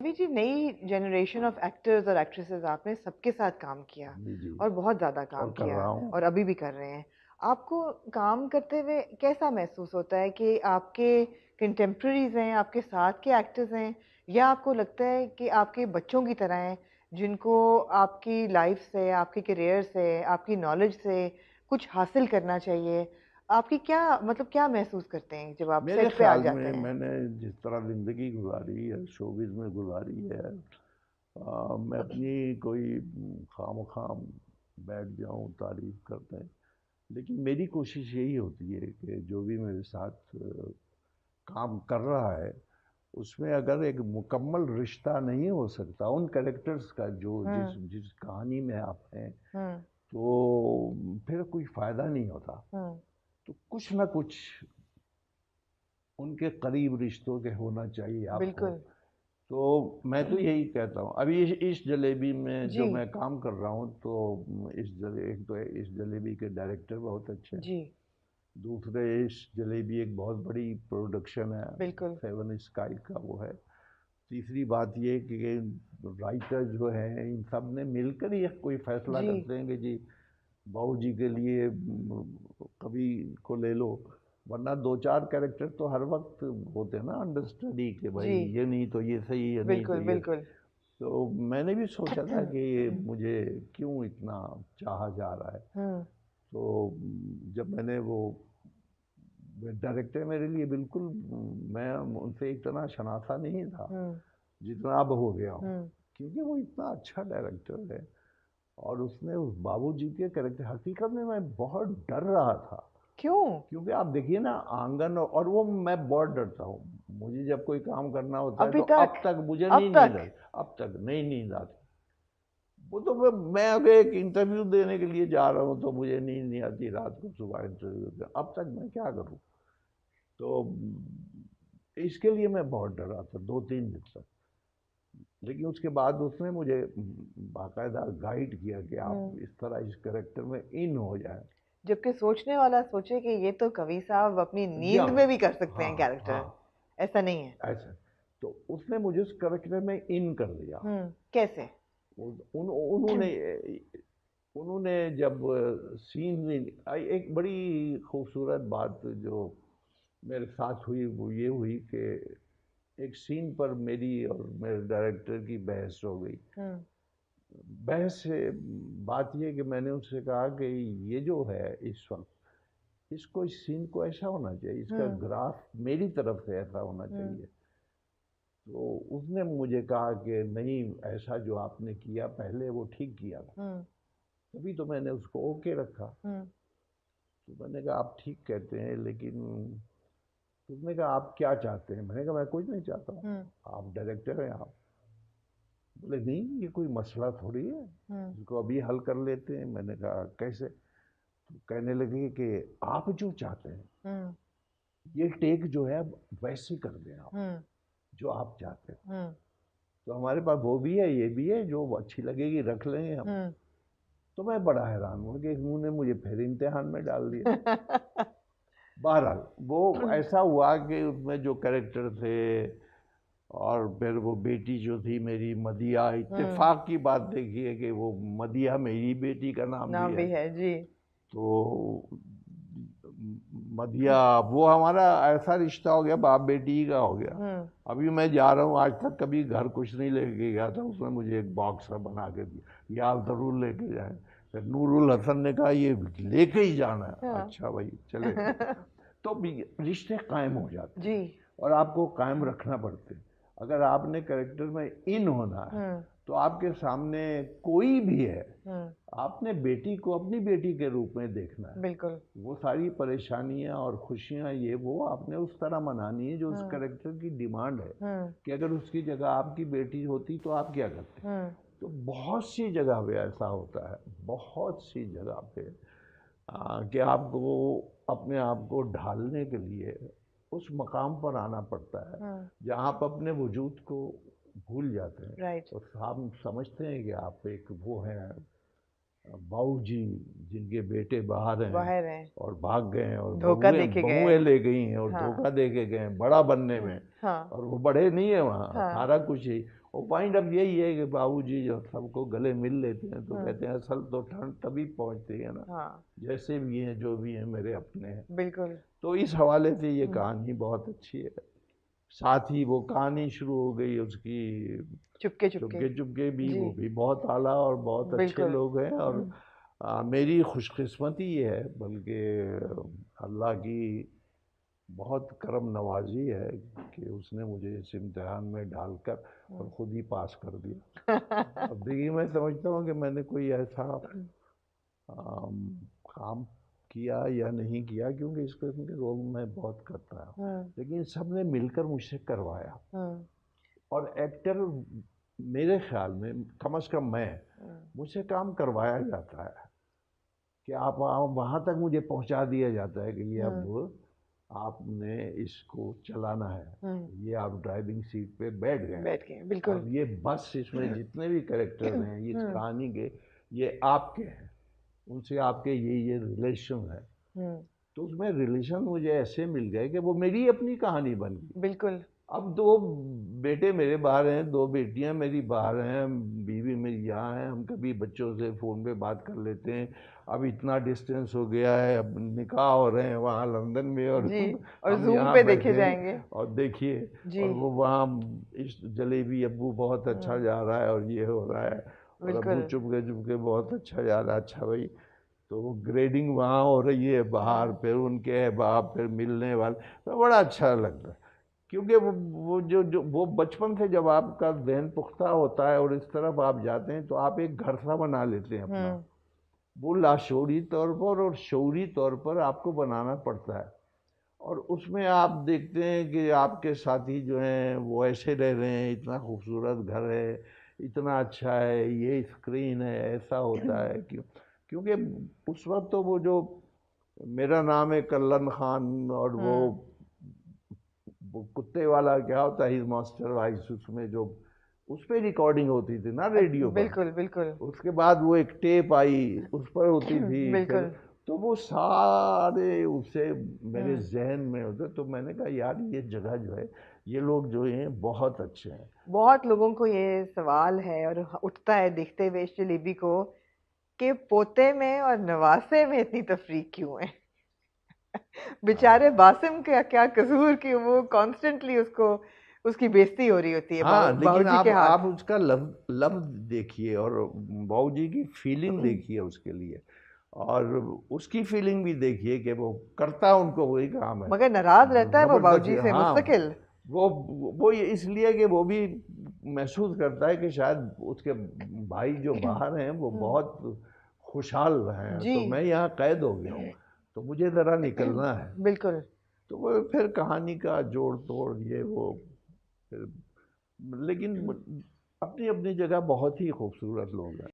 अभी जी नई generation of actors और एक्ट्रेसेस आपने सबके साथ काम किया जी जी। और बहुत ज़्यादा काम और कर किया रहा हूँ। और अभी भी कर रहे हैं। आपको काम करते हुए कैसा महसूस होता है कि आपके कंटेम्प्रेरीज हैं, आपके साथ के एक्टर्स हैं, या आपको लगता है कि आपके बच्चों की तरह हैं जिनको आपकी लाइफ से, आपके करियर से, आपकी नॉलेज से कुछ हासिल करना चाहिए? आपकी क्या मतलब क्या महसूस करते हैं जब आप मेरे सेट पे आ ख्याल जाते में हैं? मैंने जिस तरह ज़िंदगी गुजारी है, शोबिज़ में गुजारी है, मैं अपनी कोई खामख़ाम बैठ जाऊँ तारीफ़ करते हैं, लेकिन मेरी कोशिश यही होती है कि जो भी मेरे साथ काम कर रहा है, उसमें अगर एक मुकम्मल रिश्ता नहीं हो सकता उन कैरेक्टर्स का जो जिस हम्म। जिस कहानी में आप हैं, हम्म। तो फिर कोई फ़ायदा नहीं होता। हम्म। तो कुछ ना कुछ उनके करीब रिश्तों के होना चाहिए आपको। बिल्कुल। तो मैं तो यही कहता हूँ, अभी इस जलेबी में जी। जो मैं काम कर रहा हूँ, तो एक तो इस जलेबी के डायरेक्टर बहुत अच्छे हैं। जी। दूसरे, इस जलेबी एक बहुत बड़ी प्रोडक्शन है, बिल्कुल। सेवन स्काई का वो है। तीसरी बात ये कि राइटर जो हैं, इन सब ने मिलकर ही कोई फैसला जी। करते हैं कि जी बहू जी के लिए कवि को ले लो, वरना दो चार कैरेक्टर तो हर वक्त होते हैं ना अंडरस्टडी के, भाई जी। ये नहीं तो ये सही है, नहीं तो बिल्कुल ये। बिल्कुल। तो मैंने भी सोचा था कि मुझे क्यों इतना चाहा जा रहा है। हम्म। तो जब मैंने वो डायरेक्टर मेरे लिए बिल्कुल, मैं उनसे इतना शनासा नहीं था हम्म। जितना अब हो गया हूँ, हम्म। क्योंकि वो इतना अच्छा डायरेक्टर है। और उसने उस बाबूजी के कैरेक्टर, हकीकत में मैं बहुत डर रहा था, क्यों? क्योंकि आप देखिए ना, आंगन और वो, मैं बहुत डरता हूँ। मुझे जब कोई काम करना होता है अभी तो तक? अब तक मुझे अब नींद नहीं तक? आती, अब तक नहीं नींद आती। वो तो मैं अगर एक इंटरव्यू देने के लिए जा रहा हूँ तो मुझे नींद नहीं आती रात को, सुबह इंटरव्यू दे, अब तक मैं क्या करूँ। तो इसके लिए मैं बहुत डरा था 2-3 दिन तक। लेकिन उसके बाद उसने मुझे बाकायदा गाइड किया कि आप हम्म। इस तरह इस करेक्टर में इन हो जाए। जबकि सोचने वाला सोचे कि ये तो कवि साहब अपनी जी नींद हाँ। में भी कर सकते हैं हाँ कैरेक्टर। हाँ। ऐसा नहीं है? ऐसा। तो उसने मुझे उस करेक्टर में इन कर दिया। कैसे? उन्होंने उन्होंने जब सीन में, एक बड़ी खूबसूरत बात जो मेरे साथ हुई वो ये हुई कि एक सीन पर मेरी और मेरे डायरेक्टर की बहस हो गई। हम्म। बहस से बात ये कि मैंने उससे कहा कि ये जो है इस वक्त, इसको, इस सीन को ऐसा होना चाहिए, इसका हम्म। ग्राफ मेरी तरफ से ऐसा होना हम्म। चाहिए। तो उसने मुझे कहा कि नहीं, ऐसा जो आपने किया पहले वो ठीक किया था। हम्म। तभी तो मैंने उसको ओके रखा। हम्म। तो मैंने कहा आप ठीक कहते हैं, लेकिन उसने कहा आप क्या चाहते हैं। मैंने कहा मैं कुछ नहीं चाहता हूँ, हम्म। आप डायरेक्टर हैं आप। बोले नहीं, ये कोई मसला थोड़ी है, हम्म। इसको अभी हल कर लेते हैं। मैंने कहा कैसे। तो कहने लगे कि आप जो चाहते हैं, हम्म। ये टेक जो है अब वैसे कर दें आप, हम्म। जो आप चाहते हैं। हम्म। तो हमारे पास वो भी है, ये भी है, जो अच्छी लगेगी रख लेंगे हम। हम्म। तो मैं बड़ा हैरान हूँ कि उन्होंने मुझे फिर इम्तिहान में डाल दिया। बहरहाल वो ऐसा हुआ कि उसमें जो कैरेक्टर थे, और फिर वो बेटी जो थी मेरी मदिया, हम्म। इत्तेफाक की बात देखिए कि वो मदिया मेरी बेटी का नाम भी नाम है। भी है जी। तो मदिया, वो हमारा ऐसा रिश्ता हो गया, बाप बेटी का हो गया। हम्म। अभी मैं जा रहा हूँ, आज तक कभी घर कुछ नहीं लेके गया था, उसने मुझे एक बॉक्स बना के दिया, ये आप ज़रूर लेके जाएं। फिर नूरुल हसन ने कहा ये लेके ही जाना है। हाँ। अच्छा भाई चले। तो रिश्ते कायम हो जाते जी। हैं, और आपको कायम रखना पड़ते हैं। अगर आपने करेक्टर में इन होना है, हम्म। तो आपके सामने कोई भी है, हम्म। आपने बेटी को अपनी बेटी के रूप में देखना है। बिल्कुल। वो सारी परेशानियां और खुशियां, ये वो आपने उस तरह मनानी है जो उस हम्म। करेक्टर की डिमांड है। हम्म। कि अगर उसकी जगह आपकी बेटी होती तो आप क्या करते। हम्म। तो बहुत सी जगह पे ऐसा होता है, बहुत सी जगह पे, कि आपको अपने आप को ढालने के लिए उस मकाम पर आना पड़ता है हम्म। जहाँ आप अपने वजूद को भूल जाते हैं। राइट। और हम समझते हैं कि आप एक वो हैं बाबू जी, जिनके बेटे बाहर हैं बाहर हैं। और भाग गए हैं, और धोखा बहुएं देके गए बहुएं हैं। ले गई हैं और हाँ। धोखा दे के गए हैं बड़ा बनने में। हाँ। और वो बड़े नहीं है वहाँ, हाँ। सारा कुछ ही। वो पॉइंट अब यही है कि बाबूजी जो सबको गले मिल लेते हैं तो हम्म। कहते हैं असल तो ठंड तभी पहुंचती है ना, हाँ जैसे भी हैं जो भी हैं मेरे अपने हैं। बिल्कुल। तो इस हवाले से ये हम्म। कहानी बहुत अच्छी है। साथ ही वो कहानी शुरू हो गई उसकी चुपके चुपके। चुपके चुपके भी, जी वो भी बहुत आला और बहुत अच्छे बिल्कुल। लोग हैं। और मेरी खुशकिस्मती ये है, बल्कि अल्लाह की बहुत करम नवाजी है कि उसने मुझे इस इम्तिहान में डालकर और ख़ुद ही पास कर दिया। अब देखिए, मैं समझता हूँ कि मैंने कोई ऐसा काम किया या नहीं किया, क्योंकि इस किस्म के रोल मैं बहुत करता हूँ, लेकिन सबने मिलकर मुझसे करवाया। और एक्टर मेरे ख्याल में, कम से कम मैं, मुझसे काम करवाया जाता है कि आप वहाँ तक मुझे पहुँचा दिया जाता है कि ये अब आपने इसको चलाना है, ये आप ड्राइविंग सीट पे बैठ गए, बिल्कुल। अब ये बस इसमें जितने भी कैरेक्टर हैं इस कहानी के, ये आपके हैं, उनसे आपके ये रिलेशन है। तो उसमें रिलेशन मुझे ऐसे मिल गए कि वो मेरी अपनी कहानी बन गई। बिल्कुल। अब 2 बेटे मेरे बाहर हैं, 2 बेटियां मेरी बाहर हैं, बीवी मेरी यहाँ है, हम कभी बच्चों से फ़ोन पे बात कर लेते हैं। अब इतना डिस्टेंस हो गया है, अब निकाह हो रहे हैं वहाँ लंदन में, और जी, और हम जूम यहाँ पे देखे बैठे हैं जाएंगे। और देखिए, जी और वो वहाँ इस जलेबी अब्बू बहुत अच्छा जा रहा है और ये हो रहा है, और अब्बू बिल्कुल। चुपके चुपके बहुत अच्छा जा रहा है। अच्छा भाई, तो वो ग्रेडिंग वहाँ हो रही है बाहर, फिर उनके बाप फिर मिलने वाले, तो बड़ा अच्छा लगता है। क्योंकि वो जो वो बचपन से जब आपका ज़हन पुख्ता होता है और इस तरफ आप जाते हैं तो आप एक घर सा बना लेते हैं अपना। वो लाशऊरी तौर पर और शऊरी तौर पर आपको बनाना पड़ता है। और उसमें आप देखते हैं कि आपके साथी जो हैं वो ऐसे रह रहे हैं, इतना खूबसूरत घर है, इतना अच्छा है, ये स्क्रीन है, ऐसा होता है। क्योंकि उस वक्त तो वो जो मेरा नाम है कल्लन खान, और वो कुत्ते वाला क्या होता है, हिज मास्टर वॉइस, उसमें जो उस पर रिकॉर्डिंग होती थी ना रेडियो पर, बिल्कुल बिल्कुल। उसके बाद वो एक टेप आई उस पर होती थी फिर, बिल्कुल। तो वो सारे उसे मेरे जहन में होते। तो मैंने कहा यार ये जगह जो है, ये लोग जो हैं बहुत अच्छे हैं। बहुत लोगों को ये सवाल है और उठता है देखते हुए इस जलेबी को, कि पोते में और नवासे में इतनी तफरीक क्यों है। बेचारे बासिम का क्या कसूर कि वो कॉन्स्टेंटली उसको, उसकी बेइज्जती हो रही होती है हाँ, लेकिन बाबूजी के हाथ। आप उसका लफ्ज देखिए और बाबूजी की फीलिंग देखिए उसके लिए, और उसकी फीलिंग भी देखिए कि वो करता उनको वही काम है, मगर नाराज रहता है वो बाबूजी जबरदस्ती। से हाँ, मुस्तकिल। वो इसलिए कि वो भी महसूस करता है कि शायद उसके भाई जो बाहर हैं वो बहुत खुशहाल हैं, जी तो मैं यहाँ कैद हो गया हूँ, तो मुझे ज़रा निकलना है। बिल्कुल। तो वो फिर कहानी का जोड़ तोड़ ये वो फिर, लेकिन अपनी अपनी जगह बहुत ही खूबसूरत लोग हैं।